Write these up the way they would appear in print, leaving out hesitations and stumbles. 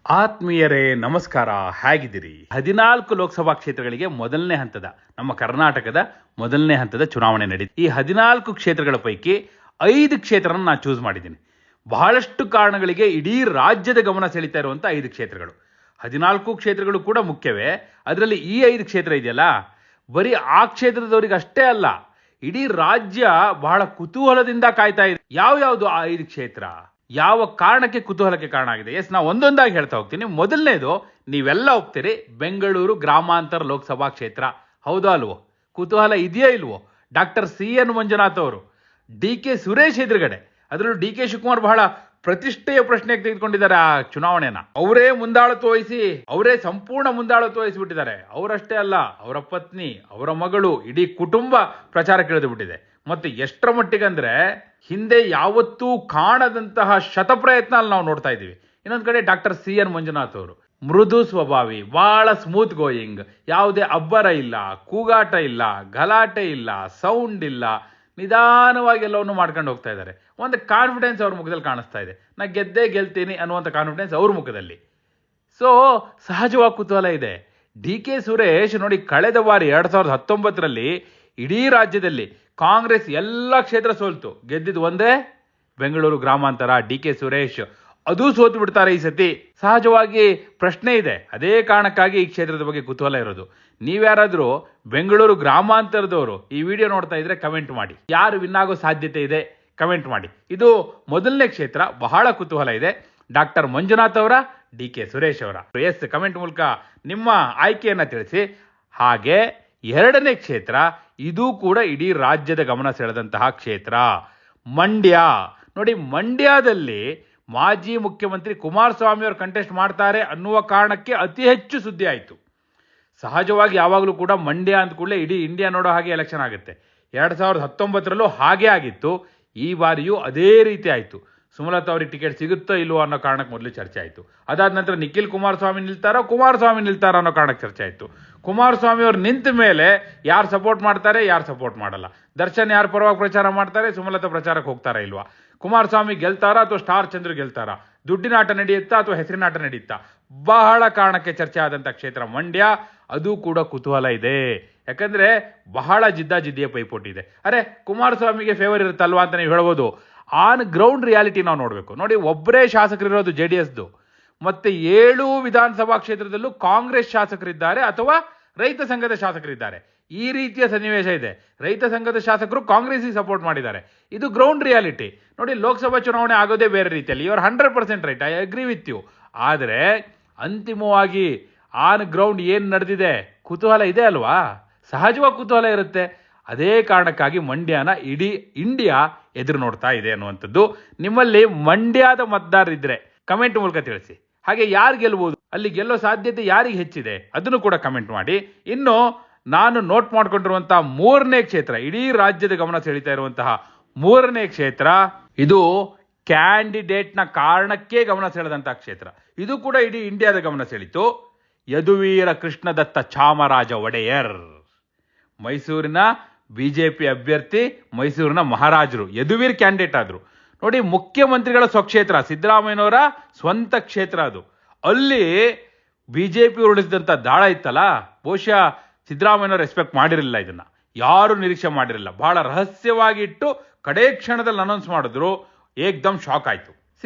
ಆತ್ಮೀಯರೇ ನಮಸ್ಕಾರ, ಹೇಗಿದ್ದೀರಿ? 14 ಲೋಕಸಭಾ ಕ್ಷೇತ್ರಗಳಿಗೆ ಮೊದಲನೇ ಹಂತದ ನಮ್ಮ ಕರ್ನಾಟಕದ ಮೊದಲನೇ ಹಂತದ ಚುನಾವಣೆ ನಡೆಯಿತು. ಈ 14 ಕ್ಷೇತ್ರಗಳ ಪೈಕಿ 5 ಕ್ಷೇತ್ರನ ನಾನು ಚೂಸ್ ಮಾಡಿದ್ದೀನಿ. ಬಹಳಷ್ಟು ಕಾರಣಗಳಿಗೆ ಇಡೀ ರಾಜ್ಯದ ಗಮನ ಸೆಳೀತಾ ಇರುವಂಥ 5 ಕ್ಷೇತ್ರಗಳು. 14 ಕ್ಷೇತ್ರಗಳು ಕೂಡ ಮುಖ್ಯವೇ, ಅದರಲ್ಲಿ ಈ 5 ಕ್ಷೇತ್ರ ಇದೆಯಲ್ಲ, ಬರೀ ಆ ಕ್ಷೇತ್ರದವರಿಗೆ ಅಷ್ಟೇ ಅಲ್ಲ, ಇಡೀ ರಾಜ್ಯ ಬಹಳ ಕುತೂಹಲದಿಂದ ಕಾಯ್ತಾ ಇದೆ. ಯಾವ್ಯಾವುದು ಆ 5 ಕ್ಷೇತ್ರ, ಯಾವ ಕಾರಣಕ್ಕೆ ಕುತೂಹಲಕ್ಕೆ ಕಾರಣ ಆಗಿದೆ? ನಾವು ಒಂದೊಂದಾಗಿ ಹೇಳ್ತಾ ಹೋಗ್ತೀನಿ. ಮೊದಲನೇದು, ನೀವೆಲ್ಲ ಹೋಗ್ತೀರಿ, ಬೆಂಗಳೂರು ಗ್ರಾಮಾಂತರ ಲೋಕಸಭಾ ಕ್ಷೇತ್ರ. ಹೌದಾ ಅಲ್ವೋ? ಕುತೂಹಲ ಇದೆಯಾ ಇಲ್ವೋ? ಡಾಕ್ಟರ್ CN ಮಂಜುನಾಥ್ ಅವರು DK ಸುರೇಶ್ ಎದುರುಗಡೆ, ಅದರಲ್ಲೂ DK ಶಿವಕುಮಾರ್ ಬಹಳ ಪ್ರತಿಷ್ಠೆಯ ಪ್ರಶ್ನೆಗೆ ತೆಗೆದುಕೊಂಡಿದ್ದಾರೆ ಆ ಚುನಾವಣೆನ. ಅವರೇ ಮುಂದಾಳತ್ವ ವಹಿಸಿ, ಅವರೇ ಸಂಪೂರ್ಣ ಮುಂದಾಳತ್ವ ವಹಿಸಿಬಿಟ್ಟಿದ್ದಾರೆ. ಅವರಷ್ಟೇ ಅಲ್ಲ, ಅವರ ಪತ್ನಿ, ಅವರ ಮಗಳು, ಇಡೀ ಕುಟುಂಬ ಪ್ರಚಾರಕ್ಕೆ ಇಳಿದುಬಿಟ್ಟಿದೆ. ಮತ್ತೆ ಎಷ್ಟರ ಮಟ್ಟಿಗೆ ಅಂದ್ರೆ, ಹಿಂದೆ ಯಾವತ್ತೂ ಕಾಣದಂತಹ ಶತಪ್ರಯತ್ನ ಅಲ್ಲಿ ನಾವು ನೋಡ್ತಾ ಇದ್ದೀವಿ. ಇನ್ನೊಂದು ಕಡೆ ಡಾಕ್ಟರ್ CN ಮಂಜುನಾಥ್ ಅವರು ಮೃದು ಸ್ವಭಾವಿ, ಬಹಳ ಸ್ಮೂತ್ ಗೋಯಿಂಗ್, ಯಾವುದೇ ಅಬ್ಬರ ಇಲ್ಲ, ಕೂಗಾಟ ಇಲ್ಲ, ಗಲಾಟೆ ಇಲ್ಲ, ಸೌಂಡ್ ಇಲ್ಲ, ನಿಧಾನವಾಗಿ ಎಲ್ಲವನ್ನು ಮಾಡ್ಕೊಂಡು ಹೋಗ್ತಾ ಇದ್ದಾರೆ. ಒಂದು ಕಾನ್ಫಿಡೆನ್ಸ್ ಅವ್ರ ಮುಖದಲ್ಲಿ ಕಾಣಿಸ್ತಾ ಇದೆ. ನಾ ಗೆದ್ದೇ ಗೆಲ್ತೀನಿ ಅನ್ನುವಂಥ ಕಾನ್ಫಿಡೆನ್ಸ್ ಅವ್ರ ಮುಖದಲ್ಲಿ. ಸೊ ಸಹಜವಾಗಿ ಕುತೂಹಲ ಇದೆ. DK ಸುರೇಶ್ ನೋಡಿ, ಕಳೆದ ಬಾರಿ 2019ರಲ್ಲಿ ಇಡೀ ರಾಜ್ಯದಲ್ಲಿ ಕಾಂಗ್ರೆಸ್ ಎಲ್ಲ ಕ್ಷೇತ್ರ ಸೋಲ್ತು, ಗೆದ್ದಿದ್ದು ಒಂದೇ ಬೆಂಗಳೂರು ಗ್ರಾಮಾಂತರ. DK ಸುರೇಶ್ ಅದು ಸೋತು ಬಿಡ್ತಾರೆ ಈ ಸತಿ. ಸಹಜವಾಗಿ ಪ್ರಶ್ನೆ ಇದೆ. ಅದೇ ಕಾರಣಕ್ಕಾಗಿ ಈ ಕ್ಷೇತ್ರದ ಬಗ್ಗೆ ಕುತೂಹಲ ಇರೋದು. ನೀವ್ಯಾರಾದ್ರೂ ಬೆಂಗಳೂರು ಗ್ರಾಮಾಂತರದವರು ಈ ವಿಡಿಯೋ ನೋಡ್ತಾ ಇದ್ರೆ ಕಮೆಂಟ್ ಮಾಡಿ, ಯಾರು ವಿನ್ ಆಗೋ ಸಾಧ್ಯತೆ ಇದೆ ಕಮೆಂಟ್ ಮಾಡಿ. ಇದು ಮೊದಲನೇ ಕ್ಷೇತ್ರ, ಬಹಳ ಕುತೂಹಲ ಇದೆ. ಡಾಕ್ಟರ್ ಮಂಜುನಾಥ್ ಅವರ, DK ಸುರೇಶ್ ಅವರ? ಕಮೆಂಟ್ ಮೂಲಕ ನಿಮ್ಮ ಆಯ್ಕೆಯನ್ನ ತಿಳಿಸಿ. ಹಾಗೆ ಎರಡನೇ ಕ್ಷೇತ್ರ, ಇದು ಕೂಡ ಇಡೀ ರಾಜ್ಯದ ಗಮನ ಸೆಳೆದಂತಹ ಕ್ಷೇತ್ರ, ಮಂಡ್ಯ. ನೋಡಿ, ಮಂಡ್ಯದಲ್ಲಿ ಮಾಜಿ ಮುಖ್ಯಮಂತ್ರಿ ಕುಮಾರಸ್ವಾಮಿ ಅವರು ಕಂಟೆಸ್ಟ್ ಮಾಡ್ತಾರೆ ಅನ್ನುವ ಕಾರಣಕ್ಕೆ ಅತಿ ಹೆಚ್ಚು ಸುದ್ದಿ ಆಯಿತು. ಸಹಜವಾಗಿ ಯಾವಾಗಲೂ ಕೂಡ ಮಂಡ್ಯ ಅಂದ ಕೂಡಲೇ ಇಡೀ ಇಂಡಿಯಾ ನೋಡೋ ಹಾಗೆ ಎಲೆಕ್ಷನ್ ಆಗುತ್ತೆ. 2019ರಲ್ಲೂ ಹಾಗೆ ಆಗಿತ್ತು, ಈ ಬಾರಿಯೂ ಅದೇ ರೀತಿ ಆಯಿತು. ಸುಮಲತಾ ಅವ್ರಿಗೆ ಟಿಕೆಟ್ ಸಿಗುತ್ತೋ ಇಲ್ವೋ ಅನ್ನೋ ಕಾರಣಕ್ಕೆ ಮೊದಲು ಚರ್ಚೆ ಆಯಿತು. ಅದಾದ ನಂತರ ನಿಖಿಲ್ ಕುಮಾರಸ್ವಾಮಿ ನಿಲ್ತಾರೋ ಅನ್ನೋ ಕಾರಣಕ್ಕೆ ಚರ್ಚೆ ಆಯಿತು. ಕುಮಾರಸ್ವಾಮಿ ಅವರು ನಿಂತ ಮೇಲೆ ಯಾರು ಸಪೋರ್ಟ್ ಮಾಡ್ತಾರೆ, ಯಾರು ಸಪೋರ್ಟ್ ಮಾಡಲ್ಲ, ದರ್ಶನ್ ಯಾರು ಪರವಾಗಿ ಪ್ರಚಾರ ಮಾಡ್ತಾರೆ, ಸುಮಲತಾ ಪ್ರಚಾರಕ್ಕೆ ಹೋಗ್ತಾರಾ ಇಲ್ವಾ, ಕುಮಾರಸ್ವಾಮಿ ಗೆಲ್ತಾರಾ ಅಥವಾ ಸ್ಟಾರ್ ಚಂದ್ರು ಗೆಲ್ತಾರಾ, ದುಡ್ಡಿನ ಆಟ ನಡೆಯುತ್ತಾ ಅಥವಾ ಹೆಸರಿನ ಆಟ ನಡೆಯುತ್ತಾ, ಬಹಳ ಕಾರಣಕ್ಕೆ ಚರ್ಚೆ ಆದಂಥ ಕ್ಷೇತ್ರ ಮಂಡ್ಯ. ಅದು ಕೂಡ ಕುತೂಹಲ ಇದೆ, ಯಾಕಂದ್ರೆ ಬಹಳ ಜಿದ್ದಿಯ ಪೈಪೋಟಿ ಇದೆ. ಅರೆ, ಕುಮಾರಸ್ವಾಮಿಗೆ ಫೇವರ್ ಇರುತ್ತಲ್ವಾ ಅಂತ ನೀವು ಹೇಳ್ಬೋದು. ಆನ್ ಗ್ರೌಂಡ್ ರಿಯಾಲಿಟಿ ನಾವು ನೋಡಬೇಕು. ನೋಡಿ, ಒಬ್ಬರೇ ಶಾಸಕರಿರೋದು JDSದು, ಮತ್ತೆ 7 ವಿಧಾನಸಭಾ ಕ್ಷೇತ್ರದಲ್ಲೂ ಕಾಂಗ್ರೆಸ್ ಶಾಸಕರಿದ್ದಾರೆ ಅಥವಾ ರೈತ ಸಂಘದ ಶಾಸಕರಿದ್ದಾರೆ. ಈ ರೀತಿಯ ಸನ್ನಿವೇಶ ಇದೆ. ರೈತ ಸಂಘದ ಶಾಸಕರು ಕಾಂಗ್ರೆಸ್ಗೆ ಸಪೋರ್ಟ್ ಮಾಡಿದ್ದಾರೆ. ಇದು ಗ್ರೌಂಡ್ ರಿಯಾಲಿಟಿ. ನೋಡಿ, ಲೋಕಸಭಾ ಚುನಾವಣೆ ಆಗೋದೇ ಬೇರೆ ರೀತಿಯಲ್ಲಿ. ಇವರು 100% right, I agree with you. ಆದರೆ ಅಂತಿಮವಾಗಿ ಆನ್ ಗ್ರೌಂಡ್ ಏನು ನಡೆದಿದೆ, ಕುತೂಹಲ ಇದೆ ಅಲ್ವಾ? ಸಹಜವಾಗಿ ಕುತೂಹಲ ಇರುತ್ತೆ. ಅದೇ ಕಾರಣಕ್ಕಾಗಿ ಮಂಡ್ಯನ ಇಡೀ ಇಂಡಿಯಾ ಎದುರು ನೋಡ್ತಾ ಇದೆ ಅನ್ನುವಂಥದ್ದು. ನಿಮ್ಮಲ್ಲಿ ಮಂಡ್ಯದ ಮತದಾರರಿದ್ರೆ ಕಮೆಂಟ್ ಮೂಲಕ ತಿಳಿಸಿ. ಹಾಗೆ ಯಾರು ಗೆಲ್ಬಹುದು, ಅಲ್ಲಿ ಗೆಲ್ಲೋ ಸಾಧ್ಯತೆ ಯಾರಿಗೆ ಹೆಚ್ಚಿದೆ ಅದನ್ನು ಕೂಡ ಕಮೆಂಟ್ ಮಾಡಿ. ಇನ್ನು ನಾನು ನೋಟ್ ಮಾಡ್ಕೊಂಡಿರುವಂತಹ 3ನೇ ಕ್ಷೇತ್ರ, ಇಡೀ ರಾಜ್ಯದ ಗಮನ ಸೆಳೀತಾ ಇರುವಂತಹ 3ನೇ ಕ್ಷೇತ್ರ, ಇದು ಕ್ಯಾಂಡಿಡೇಟ್ನ ಕಾರಣಕ್ಕೆ ಗಮನ ಸೆಳೆದಂತಹ ಕ್ಷೇತ್ರ. ಇದು ಕೂಡ ಇಡೀ ಇಂಡಿಯಾದ ಗಮನ ಸೆಳೀತು. ಯದುವೀರ ಕೃಷ್ಣದತ್ತ ಚಾಮರಾಜ ಒಡೆಯರ್, ಮೈಸೂರಿನ BJP ಅಭ್ಯರ್ಥಿ, ಮೈಸೂರಿನ ಮಹಾರಾಜರು, ಯದುವೀರ್ ಕ್ಯಾಂಡಿಡೇಟ್ ಆದ್ರು. ನೋಡಿ, ಮುಖ್ಯಮಂತ್ರಿಗಳ ಸ್ವಕ್ಷೇತ್ರ, ಸಿದ್ದರಾಮಯ್ಯನವರ ಸ್ವಂತ ಕ್ಷೇತ್ರ ಅದು. ಅಲ್ಲಿ BJP ಉರುಳಿಸಿದಂಥ ದಾಳ ಇತ್ತಲ್ಲ, ಬಹುಶಃ ಸಿದ್ದರಾಮಯ್ಯನವರು ಎಕ್ಸ್ಪೆಕ್ಟ್ ಮಾಡಿರಲಿಲ್ಲ, ಇದನ್ನ ಯಾರು ನಿರೀಕ್ಷೆ ಮಾಡಿರಲಿಲ್ಲ. ಬಹಳ ರಹಸ್ಯವಾಗಿ ಇಟ್ಟು ಕಡೇ ಕ್ಷಣದಲ್ಲಿ ಅನೌನ್ಸ್ ಮಾಡಿದ್ರು. ಏಕ್ದಮ್ ಶಾಕ್ ಆಯ್ತು.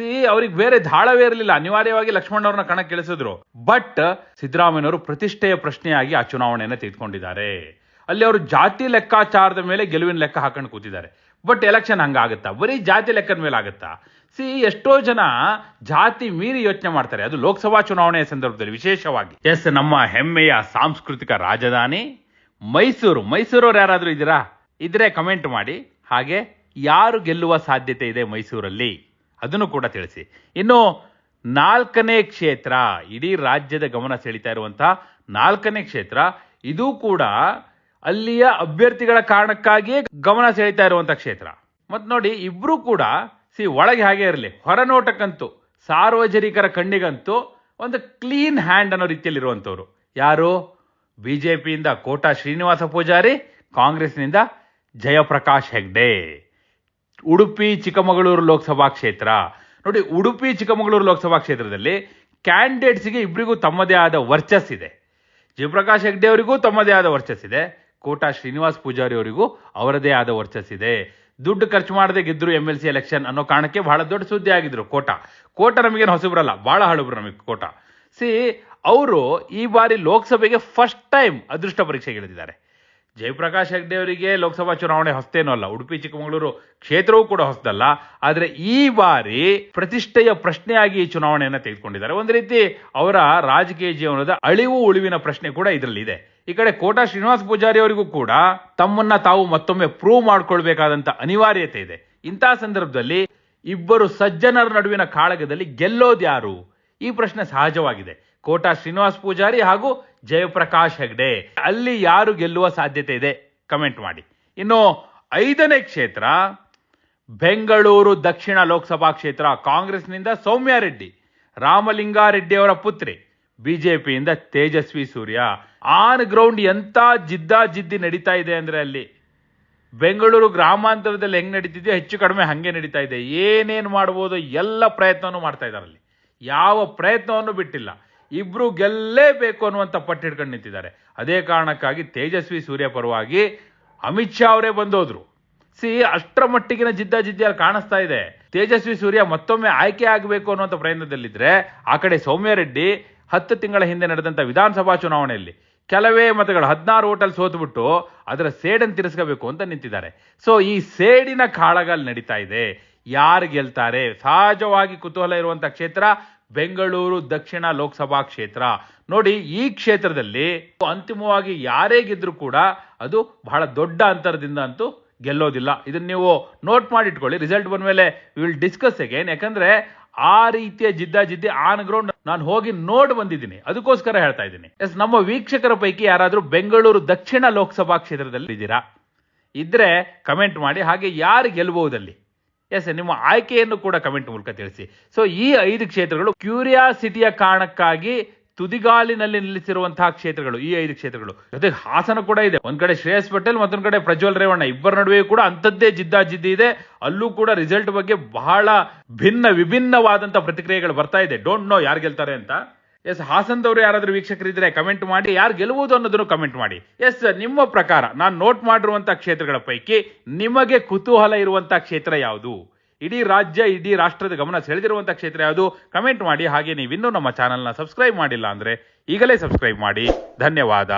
ಅವ್ರಿಗೆ ಬೇರೆ ದಾಳವೇ ಇರಲಿಲ್ಲ, ಅನಿವಾರ್ಯವಾಗಿ ಲಕ್ಷ್ಮಣವ್ರನ್ನ ಕಣಕ್ಕೆ ಇಳಿಸಿದ್ರು. ಬಟ್ ಸಿದ್ದರಾಮಯ್ಯನವರು ಪ್ರತಿಷ್ಠೆಯ ಪ್ರಶ್ನೆಯಾಗಿ ಆ ಚುನಾವಣೆಯನ್ನು ತೆಗೆದುಕೊಂಡಿದ್ದಾರೆ. ಅಲ್ಲಿ ಅವರು ಜಾತಿ ಲೆಕ್ಕಾಚಾರದ ಮೇಲೆ ಗೆಲುವಿನ ಲೆಕ್ಕ ಹಾಕೊಂಡು ಕೂತಿದ್ದಾರೆ. ಬಟ್ ಎಲೆಕ್ಷನ್ ಹಂಗಾಗುತ್ತಾ? ಬರೀ ಜಾತಿ ಲೆಕ್ಕದ ಮೇಲೆ ಆಗುತ್ತಾ? ಎಷ್ಟೋ ಜನ ಜಾತಿ ಮೀರಿ ಯೋಚನೆ ಮಾಡ್ತಾರೆ, ಅದು ಲೋಕಸಭಾ ಚುನಾವಣೆಯ ಸಂದರ್ಭದಲ್ಲಿ ವಿಶೇಷವಾಗಿ. ನಮ್ಮ ಹೆಮ್ಮೆಯ ಸಾಂಸ್ಕೃತಿಕ ರಾಜಧಾನಿ ಮೈಸೂರವ್ರು ಯಾರಾದ್ರೂ ಇದ್ರೆ ಕಮೆಂಟ್ ಮಾಡಿ. ಹಾಗೆ ಯಾರು ಗೆಲ್ಲುವ ಸಾಧ್ಯತೆ ಇದೆ ಮೈಸೂರಲ್ಲಿ ಅದನ್ನು ಕೂಡ ತಿಳಿಸಿ. ಇನ್ನು 4ನೇ ಕ್ಷೇತ್ರ, ಇಡೀ ರಾಜ್ಯದ ಗಮನ ಸೆಳೀತಾ ಇರುವಂತಹ 4ನೇ ಕ್ಷೇತ್ರ, ಇದು ಕೂಡ ಅಲ್ಲಿಯ ಅಭ್ಯರ್ಥಿಗಳ ಕಾರಣಕ್ಕಾಗಿಯೇ ಗಮನ ಸೆಳೀತಾ ಇರುವಂತಹ ಕ್ಷೇತ್ರ. ಮತ್ ನೋಡಿ, ಇಬ್ರು ಕೂಡ ಒಳಗೆ ಹಾಗೆ ಇರಲಿ, ಹೊರನೋಟಕ್ಕಂತೂ ಸಾರ್ವಜನಿಕರ ಕಣ್ಣಿಗಂತೂ ಒಂದು ಕ್ಲೀನ್ ಹ್ಯಾಂಡ್ ಅನ್ನೋ ರೀತಿಯಲ್ಲಿ ಇರುವಂತವ್ರು ಯಾರು? BJPಯಿಂದ ಕೋಟಾ ಶ್ರೀನಿವಾಸ ಪೂಜಾರಿ, ಕಾಂಗ್ರೆಸ್ನಿಂದ ಜಯಪ್ರಕಾಶ್ ಹೆಗ್ಡೆ. ಉಡುಪಿ ಚಿಕ್ಕಮಗಳೂರು ಲೋಕಸಭಾ ಕ್ಷೇತ್ರ ನೋಡಿ, ಉಡುಪಿ ಚಿಕ್ಕಮಗಳೂರು ಲೋಕಸಭಾ ಕ್ಷೇತ್ರದಲ್ಲಿ ಕ್ಯಾಂಡಿಡೇಟ್ಸ್ಗೆ ಇಬ್ಬರಿಗೂ ತಮ್ಮದೇ ಆದ ವರ್ಚಸ್ಸಿದೆ. ಜಯಪ್ರಕಾಶ್ ಹೆಗ್ಡೆ ಅವರಿಗೂ ತಮ್ಮದೇ ಆದ ವರ್ಚಸ್ಸಿದೆ, ಕೋಟಾ ಶ್ರೀನಿವಾಸ್ ಪೂಜಾರಿ ಅವರಿಗೂ ಅವರದೇ ಆದ ವರ್ಚಸ್ಸಿದೆ. ದುಡ್ಡು ಖರ್ಚು ಮಾಡದೆ ಗೆದ್ರು MLC ಎಲೆಕ್ಷನ್ ಅನ್ನೋ ಕಾರಣಕ್ಕೆ ಬಹಳ ದೊಡ್ಡ ಸುದ್ದಿ ಆಗಿದ್ರು ಕೋಟಾ ನಮಗೇನು ಹೊಸಬ್ರಲ್ಲ, ಬಹಳ ಹಳಬ್ರು ನಮಗೆ ಕೋಟಾ. ಅವರು ಈ ಬಾರಿ ಲೋಕಸಭೆಗೆ ಫಸ್ಟ್ ಟೈಮ್ ಅದೃಷ್ಟ ಪರೀಕ್ಷೆಗೆ ಇಳಿದಿದ್ದಾರೆ. ಜಯಪ್ರಕಾಶ್ ಹೆಗ್ಡೆ ಅವರಿಗೆ ಲೋಕಸಭಾ ಚುನಾವಣೆ ಹೊಸತೇನೂ ಅಲ್ಲ, ಉಡುಪಿ ಚಿಕ್ಕಮಗಳೂರು ಕ್ಷೇತ್ರವೂ ಕೂಡ ಹೊಸದಲ್ಲ. ಆದರೆ ಈ ಬಾರಿ ಪ್ರತಿಷ್ಠೆಯ ಪ್ರಶ್ನೆಯಾಗಿ ಈ ಚುನಾವಣೆಯನ್ನು ತೆಗೆದುಕೊಂಡಿದ್ದಾರೆ. ಒಂದು ರೀತಿ ಅವರ ರಾಜಕೀಯ ಜೀವನದ ಅಳಿವು ಉಳಿವಿನ ಪ್ರಶ್ನೆ ಕೂಡ ಇದರಲ್ಲಿ ಇದೆ. ಈ ಕಡೆ ಕೋಟಾ ಶ್ರೀನಿವಾಸ್ ಪೂಜಾರಿ ಅವರಿಗೂ ಕೂಡ ತಮ್ಮನ್ನ ತಾವು ಮತ್ತೊಮ್ಮೆ ಪ್ರೂವ್ ಮಾಡ್ಕೊಳ್ಬೇಕಾದಂತ ಅನಿವಾರ್ಯತೆ ಇದೆ. ಇಂತಹ ಸಂದರ್ಭದಲ್ಲಿ ಇಬ್ಬರು ಸಜ್ಜನರ ನಡುವಿನ ಕಾಳಗದಲ್ಲಿ ಗೆಲ್ಲೋದ್ಯಾರು, ಈ ಪ್ರಶ್ನೆ ಸಹಜವಾಗಿದೆ. ಕೋಟಾ ಶ್ರೀನಿವಾಸ್ ಪೂಜಾರಿ ಹಾಗೂ ಜಯಪ್ರಕಾಶ್ ಹೆಗ್ಡೆ, ಅಲ್ಲಿ ಯಾರು ಗೆಲ್ಲುವ ಸಾಧ್ಯತೆ ಇದೆ ಕಮೆಂಟ್ ಮಾಡಿ. ಇನ್ನು 5ನೇ ಕ್ಷೇತ್ರ ಬೆಂಗಳೂರು ದಕ್ಷಿಣ ಲೋಕಸಭಾ ಕ್ಷೇತ್ರ. ಕಾಂಗ್ರೆಸ್ನಿಂದ ಸೌಮ್ಯ ರೆಡ್ಡಿ, ರಾಮಲಿಂಗಾರೆಡ್ಡಿ ಅವರ ಪುತ್ರಿ, ಬಿಜೆಪಿಯಿಂದ ತೇಜಸ್ವಿ ಸೂರ್ಯ. ಆನ್ ಗ್ರೌಂಡ್ ಎಂತ ಜಿದ್ದಿ ನಡೀತಾ ಇದೆ ಅಂದ್ರೆ ಅಲ್ಲಿ ಬೆಂಗಳೂರು ಗ್ರಾಮಾಂತರದಲ್ಲಿ ಹೆಂಗ್ ನಡೀತಿದೆಯೋ ಹೆಚ್ಚು ಕಡಿಮೆ ಹಂಗೆ ನಡೀತಾ ಇದೆ. ಏನೇನು ಮಾಡ್ಬೋದು ಎಲ್ಲ ಪ್ರಯತ್ನವನ್ನು ಮಾಡ್ತಾ ಇದ್ದಾರೆ ಅಲ್ಲಿ, ಯಾವ ಪ್ರಯತ್ನವನ್ನು ಬಿಟ್ಟಿಲ್ಲ. ಇಬ್ರು ಗೆಲ್ಲೇಬೇಕು ಅನ್ನುವಂಥ ಪಟ್ಟು ಹಿಡ್ಕೊಂಡು ನಿಂತಿದ್ದಾರೆ. ಅದೇ ಕಾರಣಕ್ಕಾಗಿ ತೇಜಸ್ವಿ ಸೂರ್ಯ ಪರವಾಗಿ ಅಮಿತ್ ಶಾ ಅವರೇ ಬಂದೋದ್ರು. ಅಷ್ಟರ ಮಟ್ಟಿಗಿನ ಜಿದ್ದಿಯಲ್ಲಿ ಕಾಣಿಸ್ತಾ ಇದೆ. ತೇಜಸ್ವಿ ಸೂರ್ಯ ಮತ್ತೊಮ್ಮೆ ಆಯ್ಕೆ ಆಗಬೇಕು ಅನ್ನುವಂಥ ಪ್ರಯತ್ನದಲ್ಲಿದ್ರೆ, ಆ ಕಡೆ ಸೌಮ್ಯ ರೆಡ್ಡಿ 10 ತಿಂಗಳ ಹಿಂದೆ ನಡೆದಂಥ ವಿಧಾನಸಭಾ ಚುನಾವಣೆಯಲ್ಲಿ ಕೆಲವೇ ಮತಗಳು 16 ಓಟಲ್ಲಿ ಸೋತುಬಿಟ್ಟು ಅದರ ಸೇಡನ್ನು ತೀರಿಸ್ಕೋಬೇಕು ಅಂತ ನಿಂತಿದ್ದಾರೆ. ಈ ಸೇಡಿನ ಕಾಳಗಲ್ಲಿ ನಡೀತಾ ಇದೆ. ಯಾರು ಗೆಲ್ತಾರೆ? ಸಹಜವಾಗಿ ಕುತೂಹಲ ಇರುವಂಥ ಕ್ಷೇತ್ರ ಬೆಂಗಳೂರು ದಕ್ಷಿಣ ಲೋಕಸಭಾ ಕ್ಷೇತ್ರ. ನೋಡಿ, ಈ ಕ್ಷೇತ್ರದಲ್ಲಿ ಅಂತಿಮವಾಗಿ ಯಾರೇ ಗೆದ್ರೂ ಕೂಡ ಅದು ಬಹಳ ದೊಡ್ಡ ಅಂತರದಿಂದ ಅಂತೂ ಗೆಲ್ಲೋದಿಲ್ಲ. ಇದನ್ನ ನೀವು ನೋಟ್ ಮಾಡಿಟ್ಕೊಳ್ಳಿ. ರಿಸಲ್ಟ್ ಬಂದ ಮೇಲೆ ವಿಲ್ ಡಿಸ್ಕಸ್ ಅಗೇನ್. ಯಾಕಂದ್ರೆ ಆ ರೀತಿಯ ಜಿದ್ದಿ ಆನ್ ಗ್ರೌಂಡ್ ನಾನು ಹೋಗಿ ನೋಡಿ ಬಂದಿದ್ದೀನಿ, ಅದಕ್ಕೋಸ್ಕರ ಹೇಳ್ತಾ ಇದ್ದೀನಿ. ನಮ್ಮ ವೀಕ್ಷಕರ ಪೈಕಿ ಯಾರಾದ್ರೂ ಬೆಂಗಳೂರು ದಕ್ಷಿಣ ಲೋಕಸಭಾ ಕ್ಷೇತ್ರದಲ್ಲಿ ಇದ್ದೀರಾ? ಇದ್ರೆ ಕಮೆಂಟ್ ಮಾಡಿ. ಹಾಗೆ ಯಾರು ಗೆಲ್ಲಬಹುದಲ್ಲಿ ನಿಮ್ಮ ಆಯ್ಕೆಯನ್ನು ಕೂಡ ಕಮೆಂಟ್ ಮೂಲಕ ತಿಳಿಸಿ. ಈ 5 ಕ್ಷೇತ್ರಗಳು ಕ್ಯೂರಿಯಾಸಿಟಿಯ ಕಾರಣಕ್ಕಾಗಿ ತುದಿಗಾಲಿನಲ್ಲಿ ನಿಲ್ಲಿಸಿರುವಂತಹ ಕ್ಷೇತ್ರಗಳು ಈ 5 ಕ್ಷೇತ್ರಗಳು. ಜೊತೆಗೆ ಹಾಸನ ಕೂಡ ಇದೆ. ಒಂದ್ ಕಡೆ ಶ್ರೇಯಸ್ ಪಟೇಲ್, ಮತ್ತೊಂದ್ ಕಡೆ ಪ್ರಜ್ವಲ್ ರೇವಣ್ಣ, ಇಬ್ಬರ ನಡುವೆ ಕೂಡ ಅಂಥದ್ದೇ ಜಿದ್ದಿ ಇದೆ. ಅಲ್ಲೂ ಕೂಡ ರಿಸಲ್ಟ್ ಬಗ್ಗೆ ಬಹಳ ವಿಭಿನ್ನವಾದಂತ ಪ್ರತಿಕ್ರಿಯೆಗಳು ಬರ್ತಾ ಇದೆ. ಡೋಂಟ್ ನೋ ಯಾರು ಗೆಲ್ತಾರೆ ಅಂತ. ಹಾಸನದವರು ಯಾರಾದ್ರೂ ವೀಕ್ಷಕರಿದ್ರೆ ಕಮೆಂಟ್ ಮಾಡಿ, ಯಾರು ಗೆಲ್ಲುವುದು ಅನ್ನೋದನ್ನು ಕಮೆಂಟ್ ಮಾಡಿ. ನಿಮ್ಮ ಪ್ರಕಾರ ನಾನು ನೋಟ್ ಮಾಡಿರುವಂತಹ ಕ್ಷೇತ್ರಗಳ ಪೈಕಿ ನಿಮಗೆ ಕುತೂಹಲ ಇರುವಂತಹ ಕ್ಷೇತ್ರ ಯಾವುದು? ಇಡೀ ರಾಜ್ಯ, ಇಡೀ ರಾಷ್ಟ್ರದ ಗಮನ ಸೆಳೆದಿರುವಂತಹ ಕ್ಷೇತ್ರ ಯಾವುದು? ಕಮೆಂಟ್ ಮಾಡಿ. ಹಾಗೆ ನೀವಿನ್ನೂ ನಮ್ಮ ಚಾನಲ್ನ ಸಬ್ಸ್ಕ್ರೈಬ್ ಮಾಡಿಲ್ಲ ಅಂದ್ರೆ ಈಗಲೇ ಸಬ್ಸ್ಕ್ರೈಬ್ ಮಾಡಿ. ಧನ್ಯವಾದ.